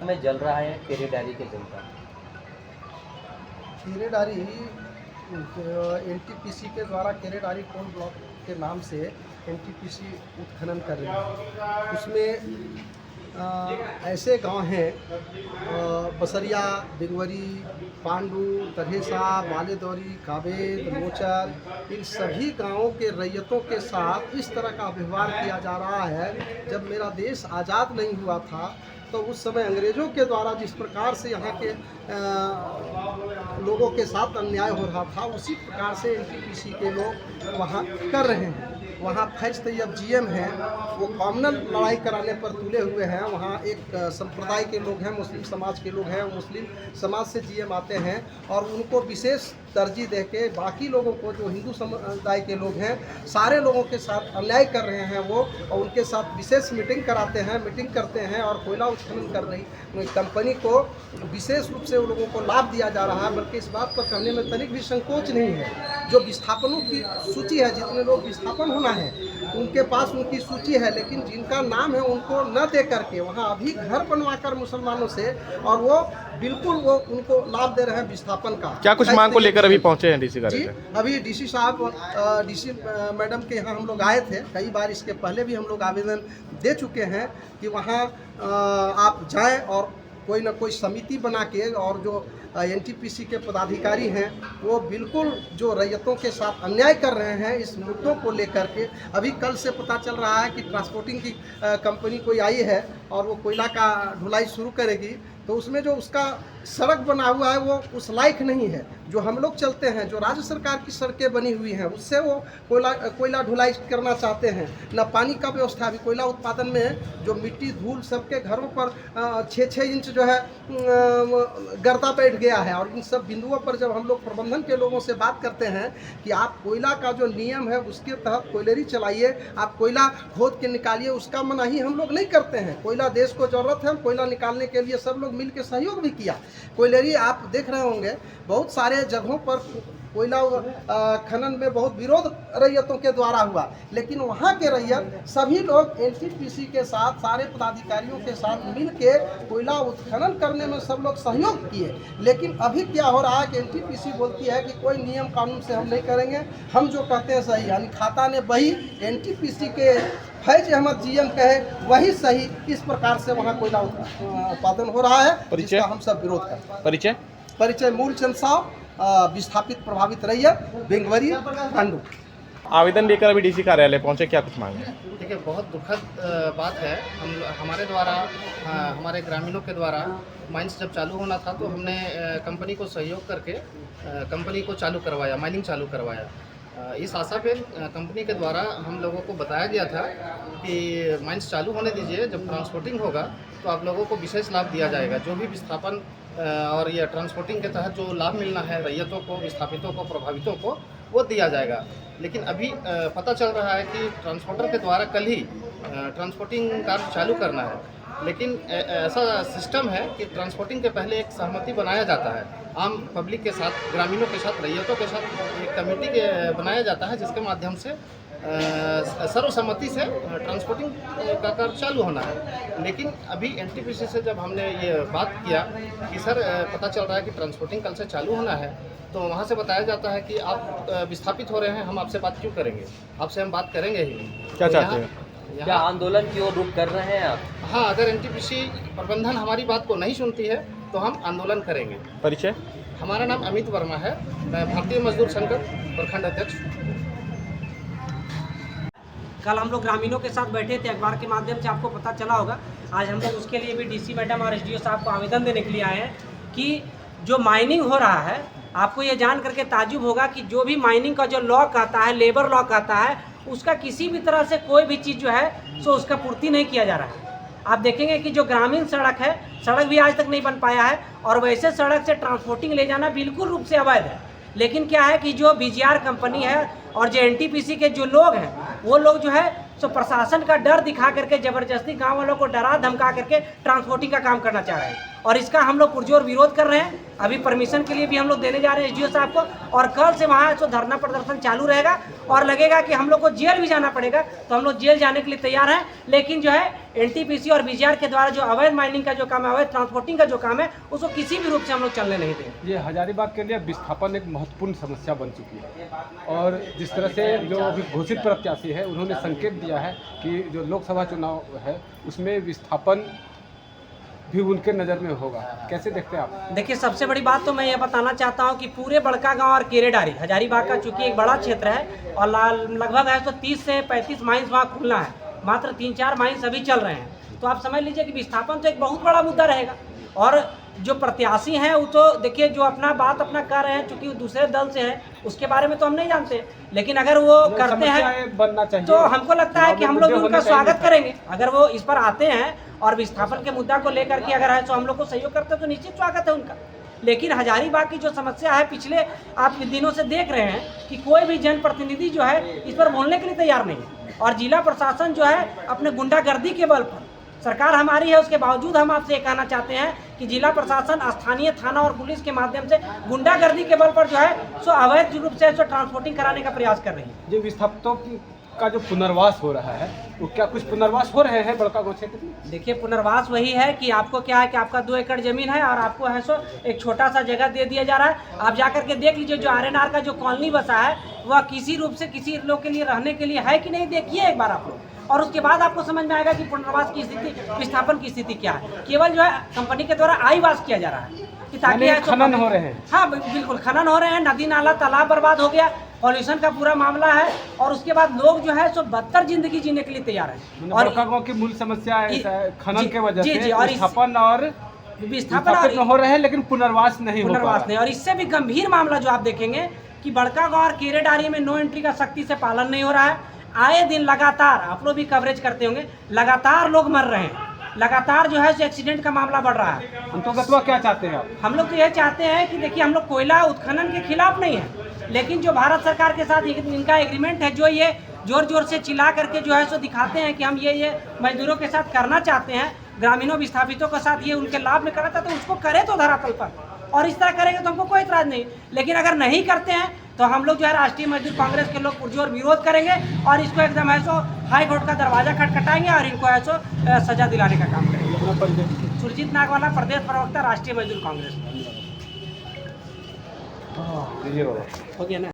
में जल रहा है केरेडारी के जलता। केरेडारी एनटीपीसी के द्वारा केरेडारी कोल ब्लॉक के नाम से एनटीपीसी उत्खनन कर रही है। उसमें ऐसे गांव हैं बसरिया, बिगवरी, पांडू, तरहेसा, बालेदौरी, काबेद, मोचर, इन सभी गांवों के रैयतों के साथ इस तरह का व्यवहार किया जा रहा है। जब मेरा देश आज़ाद नहीं हुआ था तो उस समय अंग्रेज़ों के द्वारा जिस प्रकार से यहाँ के लोगों के साथ अन्याय हो रहा था, उसी प्रकार से एनटीपीसी के लोग वहाँ कर रहे हैं। वहाँ फैज तैयब जीएम हैं, वो कॉमनल लड़ाई कराने पर तुले हुए हैं। वहाँ एक संप्रदाय के लोग हैं, मुस्लिम समाज के लोग हैं, मुस्लिम समाज से जीएम आते हैं और उनको विशेष तरजीह दे के बाकी लोगों को जो हिंदू समुदाय के लोग हैं, सारे लोगों के साथ अन्याय कर रहे हैं वो, और उनके साथ विशेष मीटिंग कराते हैं, मीटिंग करते हैं और कोयला उत्खनन कर रही कंपनी को विशेष रूप से उन लोगों को लाभ दिया जा रहा है। बल्कि इस बात पर कहने में तनिक भी संकोच नहीं है। जो विस्थापनों की सूची है, जितने लोग विस्थापन होना है उनके पास उनकी सूची है, लेकिन जिनका नाम है उनको न दे करके वहाँ अभी घर बनवा कर मुसलमानों से, और वो बिल्कुल वो उनको लाभ दे रहे हैं विस्थापन का। क्या कुछ मांग को लेकर अभी पहुंचे हैं डीसी जी, कार्यालय? अभी डीसी साहब, डीसी मैडम के यहाँ हम लोग आए थे। कई बार इसके पहले भी हम लोग आवेदन दे चुके हैं कि वहाँ आप जाएं और कोई ना कोई समिति बना के, और जो एनटीपीसी के पदाधिकारी हैं वो बिल्कुल जो रैयतों के साथ अन्याय कर रहे हैं इस मुद्दों को लेकर के। अभी कल से पता चल रहा है कि ट्रांसपोर्टिंग की कंपनी कोई आई है और वो कोयला का ढुलाई शुरू करेगी, तो उसमें जो उसका सड़क बना हुआ है वो उस लायक नहीं है। जो हम लोग चलते हैं, जो राज्य सरकार की सड़कें बनी हुई हैं, उससे वो कोयला ढुलाई करना चाहते हैं। न पानी का व्यवस्था, अभी कोयला उत्पादन में जो मिट्टी धूल सबके घरों पर 6-6 इंच जो है गर्दा बैठ गया है। और इन सब बिंदुओं पर जब हम लोग प्रबंधन के लोगों से बात करते हैं कि आप कोयला का जो नियम है उसके तहत कोयलरी चलाइए, आप कोयला खोद के निकालिए, उसका मनाही हम लोग नहीं करते हैं। कोयला देश को ज़रूरत है, कोयला निकालने के लिए सब लोग मिल के सहयोग भी किया। कोयलरी आप देख रहे होंगे बहुत सारे जगहों पर कोयला खनन में बहुत विरोध रैयतों के द्वारा हुआ, लेकिन वहाँ के रैयत सभी लोग एनटीपीसी के साथ, सारे पदाधिकारियों के साथ मिल के कोयला उत्खनन करने में सब लोग सहयोग किए। लेकिन अभी क्या हो रहा है कि एनटीपीसी बोलती है कि कोई नियम कानून से हम नहीं करेंगे, हम जो कहते हैं सही, यानी खाता ने बही, एनटीपीसी के फैज अहमद जीएम कहे वही सही। इस प्रकार से वहाँ कोयला उत्पादन हो रहा है, जिसका हम सब विरोध करते हैं। परिचय मूलचंद साहब, विस्थापित प्रभावित रैयत, बेंगवरी, पांडू। आवेदन लेकर अभी डीसी कार्यालय पहुंचे, क्या कुछ मांगे? देखिए, बहुत दुखद बात है। हमारे द्वारा, हमारे ग्रामीणों के द्वारा माइंस जब चालू होना था तो हमने कंपनी को सहयोग करके कंपनी को चालू करवाया, माइनिंग चालू करवाया। इस आशा पे कंपनी के द्वारा हम लोगों को बताया गया था कि माइंस चालू होने दीजिए, जब ट्रांसपोर्टिंग होगा तो आप लोगों को विशेष लाभ दिया जाएगा। जो भी विस्थापन और यह ट्रांसपोर्टिंग के तहत जो लाभ मिलना है रैयतों को, विस्थापितों को, प्रभावितों को, वो दिया जाएगा। लेकिन अभी पता चल रहा है कि ट्रांसपोर्टर के द्वारा कल ही ट्रांसपोर्टिंग कार्य चालू करना है। लेकिन ऐसा सिस्टम है कि ट्रांसपोर्टिंग के पहले एक सहमति बनाया जाता है आम पब्लिक के साथ, ग्रामीणों के साथ, रैयतों के साथ एक कमेटी बनाया जाता है, जिसके माध्यम से सर्वसम्मति से ट्रांसपोर्टिंग का कार्य चालू होना है। लेकिन अभी एनटीपीसी से जब हमने ये बात किया कि सर पता चल रहा है कि ट्रांसपोर्टिंग कल से चालू होना है, तो वहाँ से बताया जाता है कि आप विस्थापित हो रहे हैं, हम आपसे बात क्यों करेंगे, आपसे हम बात करेंगे ही। क्या चाहते हैं? क्या आंदोलन की ओर रुख कर रहे हैं आप? हाँ, अगर एनटीपीसी प्रबंधन हमारी बात को नहीं सुनती है तो हम आंदोलन करेंगे। परिचय? हमारा नाम अमित वर्मा है, मैं भारतीय मजदूर संघ प्रखंड अध्यक्ष। कल हम लोग ग्रामीणों के साथ बैठे थे, अखबार के माध्यम से आपको पता चला होगा। आज हम लोग उसके लिए भी डीसी मैडम और एसडीओ साहब को आवेदन देने के लिए आए हैं कि जो माइनिंग हो रहा है, आपको ये जान करके ताज्जुब होगा कि जो भी माइनिंग का जो लॉ कहता है, लेबर लॉ कहता है, उसका किसी भी तरह से कोई भी चीज़ जो है सो उसका पूर्ति नहीं किया जा रहा है। आप देखेंगे कि जो ग्रामीण सड़क है, सड़क भी आज तक नहीं बन पाया है, और वैसे सड़क से ट्रांसपोर्टिंग ले जाना बिल्कुल रूप से अवैध है। लेकिन क्या है कि जो बीजीआर कंपनी है और जो एनटीपीसी के जो लोग हैं, वो लोग जो है सो प्रशासन का डर दिखा करके ज़बरदस्ती गांव वालों को डरा धमका करके ट्रांसपोर्टिंग का काम करना चाह रहे हैं। और इसका हम लोग पुरजोर विरोध कर रहे हैं। अभी परमिशन के लिए भी हम लोग देने जा रहे हैं एसडीओ साहब को, और कल से वहाँ जो धरना प्रदर्शन चालू रहेगा और लगेगा कि हम लोग को जेल भी जाना पड़ेगा तो हम लोग जेल जाने के लिए तैयार हैं। लेकिन जो है एनटीपीसी और बीजीआर के द्वारा जो अवैध माइनिंग का जो काम है, अवैध ट्रांसपोर्टिंग का जो काम है, उसको किसी भी रूप से हम लोग चलने नहीं देंगे। ये हजारीबाग के लिए विस्थापन एक महत्वपूर्ण समस्या बन चुकी है, और जिस तरह से जो अभी घोषित प्रत्याशी है उन्होंने संकेत दिया है कि जो लोकसभा चुनाव है उसमें विस्थापन भी उनके नज़र में होगा, कैसे देखते हैं आप? देखिए, सबसे बड़ी बात तो मैं ये बताना चाहता हूँ कि पूरे बड़का गांव और केरेडारी हजारीबाग का चूंकि एक बड़ा क्षेत्र है और लगभग है तो 30 से 35 माइंस वहाँ खुलना है, मात्र 3-4 माइंस अभी चल रहे हैं। तो आप समझ लीजिए कि विस्थापन तो एक बहुत बड़ा मुद्दा रहेगा। और जो प्रत्याशी हैं वो तो देखिए जो अपना बात अपना कर रहे हैं, चूंकि वो दूसरे दल से हैं उसके बारे में तो हम नहीं जानते, लेकिन अगर वो करते हैं बनना चाहिए तो हमको लगता है कि हम लोग भी उनका स्वागत करेंगे। अगर वो इस पर आते हैं और विस्थापन के मुद्दा को लेकर के अगर है तो हम लोग को सहयोग करते हैं तो निश्चित स्वागत है उनका। लेकिन हजारीबाग की जो समस्या है पिछले आप दिनों से देख रहे हैं कि कोई भी जनप्रतिनिधि जो है इस पर बोलने के लिए तैयार नहीं है, और जिला प्रशासन जो है अपने गुंडागर्दी के बल पर, सरकार हमारी है उसके बावजूद हम आपसे ये कहना चाहते हैं कि जिला प्रशासन स्थानीय थाना और पुलिस के माध्यम से गुंडागर्दी के बल पर जो है सो अवैध रूप से ट्रांसपोर्टिंग कराने का प्रयास कर रही है। जो विस्थापितों का जो पुनर्वास हो रहा है वो क्या कुछ पुनर्वास हो रहे हैं बड़का गाँव क्षेत्र में? देखिए, पुनर्वास वही है कि आपको क्या है कि आपका 2 एकड़ जमीन है और आपको है सो एक छोटा सा जगह दे दिया जा रहा है। आप जाकर के देख लीजिए जो आरएनआर का जो कॉलोनी बसा है वह किसी रूप से किसी लोग के लिए रहने के लिए है कि नहीं, देखिए एक बार आप लोग, और उसके बाद आपको समझ में आएगा कि पुनर्वास की स्थिति, विस्थापन की स्थिति क्या है। केवल जो है कंपनी के द्वारा आईवास किया जा रहा है कि ताकि खनन हो रहे हैं। हाँ बिल्कुल, खनन हो रहे हैं, नदी नाला तालाब बर्बाद हो गया, पॉल्यूशन का पूरा मामला है, और उसके बाद लोग जो है सो बदतर जिंदगी जीने के लिए तैयार है। और बड़का गाँव की मूल समस्या है खनन के वजह से और विस्थापन और विस्थापन हो रहे हैं, लेकिन पुनर्वास नहीं हो पा रहा। और इससे भी गंभीर मामला जो आप देखेंगे कि बड़का गाँव और केरेडारी में नो एंट्री का सख्ती से पालन नहीं हो रहा है। आए दिन लगातार आप लोग भी कवरेज करते होंगे, लगातार लोग मर रहे हैं, लगातार जो है एक्सीडेंट का मामला बढ़ रहा है। हम तो गतवा क्या चाहते हैं आप? हम लोग तो यह चाहते हैं कि देखिए, हम लोग कोयला उत्खनन के खिलाफ नहीं है, लेकिन जो भारत सरकार के साथ इनका एग्रीमेंट है, जो ये जोर जोर से चिल्ला करके जो है सो दिखाते हैं कि हम ये मजदूरों के साथ करना चाहते हैं, ग्रामीणों विस्थापितों के साथ ये उनके लाभ में करा था, तो उसको करे तो धरातल पर, और इस तरह करेंगे तो हमको कोई इतराज नहीं। लेकिन अगर नहीं करते हैं तो हम लोग जो है राष्ट्रीय मजदूर कांग्रेस के लोग पुरजोर विरोध करेंगे और इसको एकदम है सो हाई कोर्ट का दरवाजा खटखटाएंगे और इनको है सो सजा दिलाने का काम करेंगे। सुरजीत नागवाला, प्रदेश प्रवक्ता, राष्ट्रीय मजदूर कांग्रेस। हो गया ना।